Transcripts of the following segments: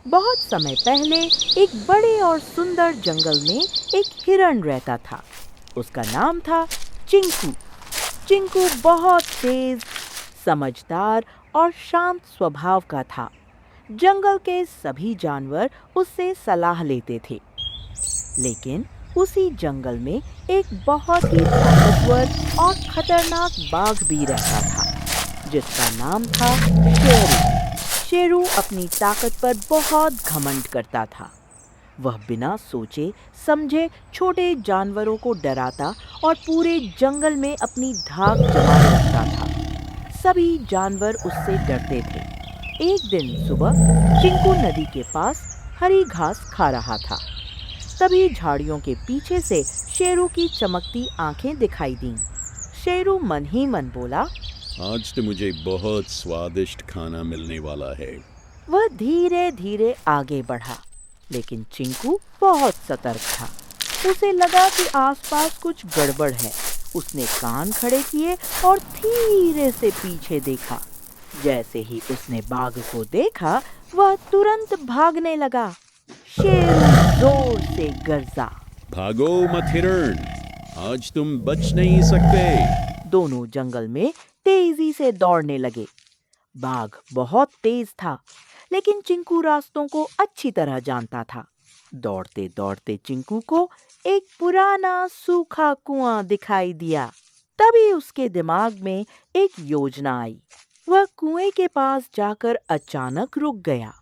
बहुत समय पहले एक बड़े और सुंदर जंगल में एक हिरण रहता था। उसका नाम था चिंकू। चिंकू बहुत तेज, समझदार और शांत स्वभाव का था। जंगल के सभी जानवर उससे सलाह लेते थे। लेकिन उसी जंगल में एक बहुत ही ताकतवर और खतरनाक बाघ भी रहता था, जिसका नाम था शेरू। शेरू अपनी ताकत पर बहुत घमंड करता था। वह बिना सोचे समझे छोटे जानवरों को डराता और पूरे जंगल में अपनी धाक जमाए रखता था। सभी जानवर उससे डरते थे। एक दिन सुबह चिंकू नदी के पास हरी घास खा रहा था। तभी झाड़ियों के पीछे से शेरू की चमकती आंखें दिखाई दीं। शेरू मन ही मन बोला, आज तो मुझे बहुत स्वादिष्ट खाना मिलने वाला है। वह धीरे धीरे आगे बढ़ा, लेकिन चिंकू बहुत सतर्क था। उसे लगा कि आसपास कुछ गड़बड़ है। उसने कान खड़े किए और धीरे से पीछे देखा। जैसे ही उसने बाघ को देखा, वह तुरंत भागने लगा। शेरू जोर से गर्जा। भागो मत हिरण, आज तुम बच नहीं सकते। दोनों जंगल में तेजी से दौड़ने लगे। बाघ बहुत तेज था, लेकिन चिंकू रास्तों को अच्छी तरह जानता था। दौड़ते दौड़ते चिंकू को एक पुराना सूखा कुआं दिखाई दिया। तभी उसके दिमाग में एक योजना आई। वह कुएं के पास जाकर अचानक रुक गया।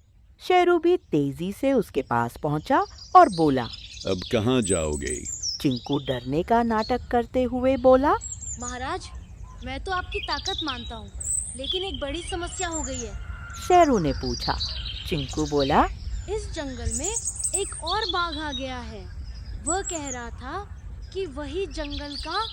शेरू भी तेजी से उसके पास पहुंचा और बोला, अब कहाँ जाओगे? चिंकू डरने का नाटक करते हुए बोला, महाराज, मैं तो आपकी ताकत मानता हूँ, लेकिन एक बड़ी समस्या हो गई है। शेरू ने पूछा। चिंकू बोला, इस जंगल में एक और बाघ आ गया है। वह कह रहा था कि वही जंगल का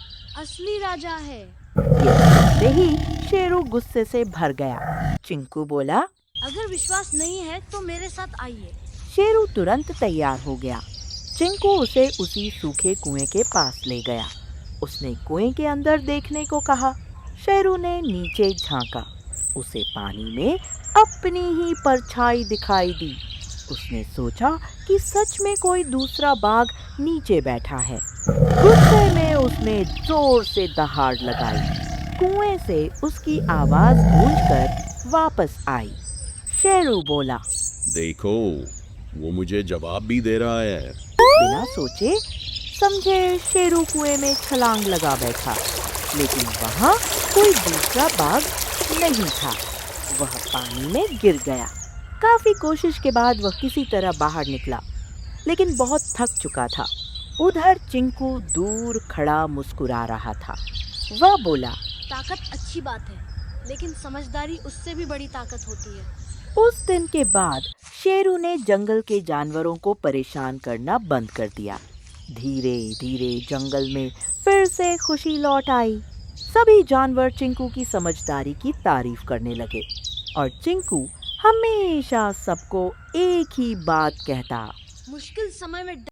असली राजा है। ये सुनते ही शेरू गुस्से से भर गया। चिंकू बोला, अगर विश्वास नहीं है तो मेरे साथ आइए। शेरू तुरंत तैयार हो गया। चिंकू उसे उसी सूखे कुएं के पास ले गया। उसने कुएं के अंदर देखने को कहा। शेरू ने नीचे झांका। उसे पानी में अपनी ही परछाई दिखाई दी। उसने सोचा कि सच में कोई दूसरा बाघ नीचे बैठा है। गुस्से में उसने जोर से दहाड़ लगाई। कुएं से उसकी आवाज गूंजकर वापस आई। शेरू बोला, देखो, वो मुझे जवाब भी दे रहा है। बिना सोचे समझे शेरू कुएं में छलांग लगा बैठा, लेकिन वहां कोई दूसरा बाघ नहीं था। वह पानी में गिर गया। काफी कोशिश के बाद वह किसी तरह बाहर निकला, लेकिन बहुत थक चुका था। उधर चिंकू दूर खड़ा मुस्कुरा रहा था। वह बोला, ताकत अच्छी बात है, लेकिन समझदारी उससे भी बड़ी ताकत होती है। उस दिन के बाद शेरू ने जंगल के जानवरों को परेशान करना बंद कर दिया। धीरे धीरे जंगल में फिर से खुशी लौट आई। सभी जानवर चिंकू की समझदारी की तारीफ करने लगे और चिंकू हमेशा सबको एक ही बात कहता, मुश्किल समय में